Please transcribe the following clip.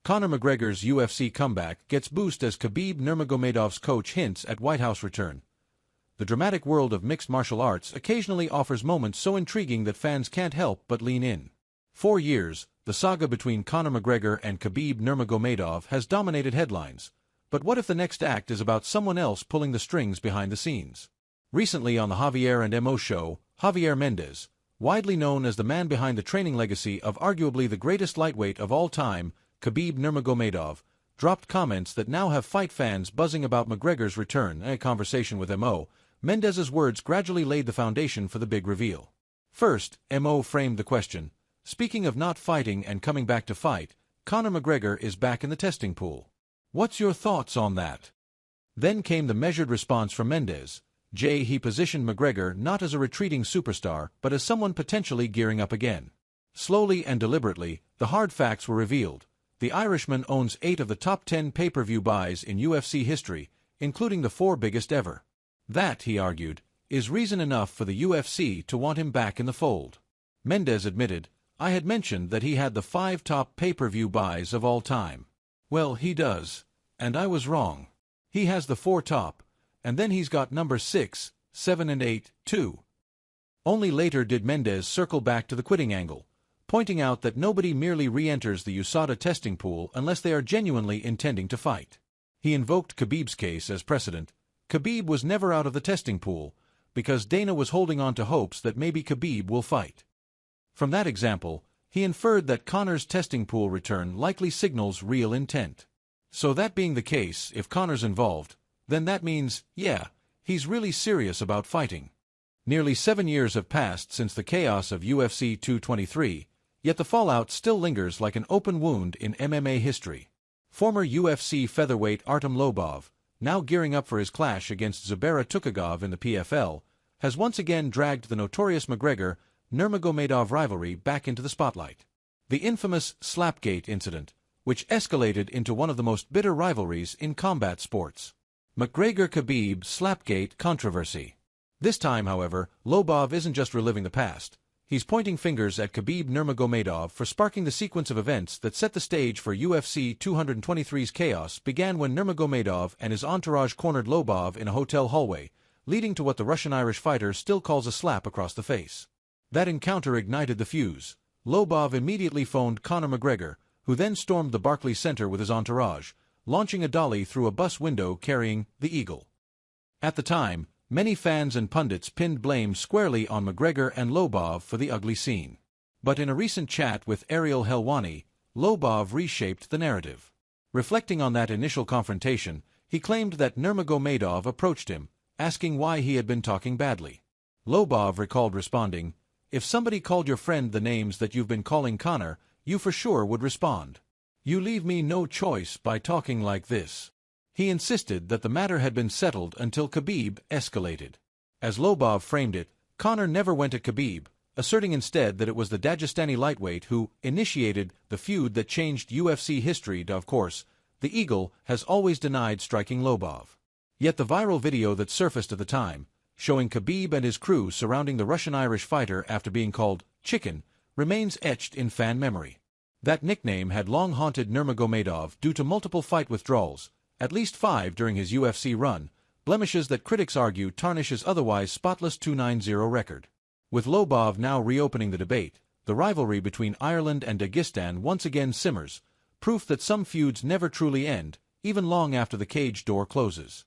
Conor McGregor's UFC comeback gets boost as Khabib Nurmagomedov's coach hints at White House return. The dramatic world of mixed martial arts occasionally offers moments so intriguing that fans can't help but lean in. For years, the saga between Conor McGregor and Khabib Nurmagomedov has dominated headlines. But what if the next act is about someone else pulling the strings behind the scenes? Recently on the Javier and Mo show, Javier Mendez, widely known as the man behind the training legacy of arguably the greatest lightweight of all time, Khabib Nurmagomedov, dropped comments that now have fight fans buzzing about McGregor's return. In a conversation with Mo, Mendez's words gradually laid the foundation for the big reveal. First, Mo framed the question, speaking of not fighting and coming back to fight, Conor McGregor is back in the testing pool. What's your thoughts on that? Then came the measured response from Mendez. He positioned McGregor not as a retreating superstar, but as someone potentially gearing up again. Slowly and deliberately, the hard facts were revealed. The Irishman owns 8 of the top 10 pay-per-view buys in UFC history, including the 4 biggest ever. That, he argued, is reason enough for the UFC to want him back in the fold. Mendez admitted, I had mentioned that he had the 5 top pay-per-view buys of all time. Well, he does, and I was wrong. He has the 4 top, and then he's got number 6, 7 and 8, too. Only later did Mendez circle back to the quitting angle, pointing out that nobody merely re-enters the USADA testing pool unless they are genuinely intending to fight. He invoked Khabib's case as precedent. Khabib was never out of the testing pool, because Dana was holding on to hopes that maybe Khabib will fight. From that example, he inferred that Conor's testing pool return likely signals real intent. So that being the case, if Conor's involved, then that means, yeah, he's really serious about fighting. Nearly 7 years have passed since the chaos of UFC 223, yet the fallout still lingers like an open wound in MMA history. Former UFC featherweight Artem Lobov, now gearing up for his clash against Zubera Tukagov in the PFL, has once again dragged the notorious McGregor-Nurmagomedov rivalry back into the spotlight. The infamous Slapgate incident, which escalated into one of the most bitter rivalries in combat sports. McGregor-Khabib Slapgate controversy. This time, however, Lobov isn't just reliving the past. He's pointing fingers at Khabib Nurmagomedov for sparking the sequence of events that set the stage for UFC 223's chaos began when Nurmagomedov and his entourage cornered Lobov in a hotel hallway, leading to what the Russian-Irish fighter still calls a slap across the face. That encounter ignited the fuse. Lobov immediately phoned Conor McGregor, who then stormed the Barclays Center with his entourage, launching a dolly through a bus window carrying the Eagle. At the time, many fans and pundits pinned blame squarely on McGregor and Lobov for the ugly scene. But in a recent chat with Ariel Helwani, Lobov reshaped the narrative. Reflecting on that initial confrontation, he claimed that Nurmagomedov approached him, asking why he had been talking badly. Lobov recalled responding, "If somebody called your friend the names that you've been calling Conor, you for sure would respond. You leave me no choice by talking like this." He insisted that the matter had been settled until Khabib escalated. As Lobov framed it, Conor never went at Khabib, asserting instead that it was the Dagestani lightweight who initiated the feud that changed UFC history. Of course, the Eagle has always denied striking Lobov. Yet the viral video that surfaced at the time, showing Khabib and his crew surrounding the Russian-Irish fighter after being called Chicken, remains etched in fan memory. That nickname had long haunted Nurmagomedov due to multiple fight withdrawals, at least 5 during his UFC run, blemishes that critics argue tarnish his otherwise spotless 2-9-0 record. With Lobov now reopening the debate, the rivalry between Ireland and Dagestan once again simmers, proof that some feuds never truly end, even long after the cage door closes.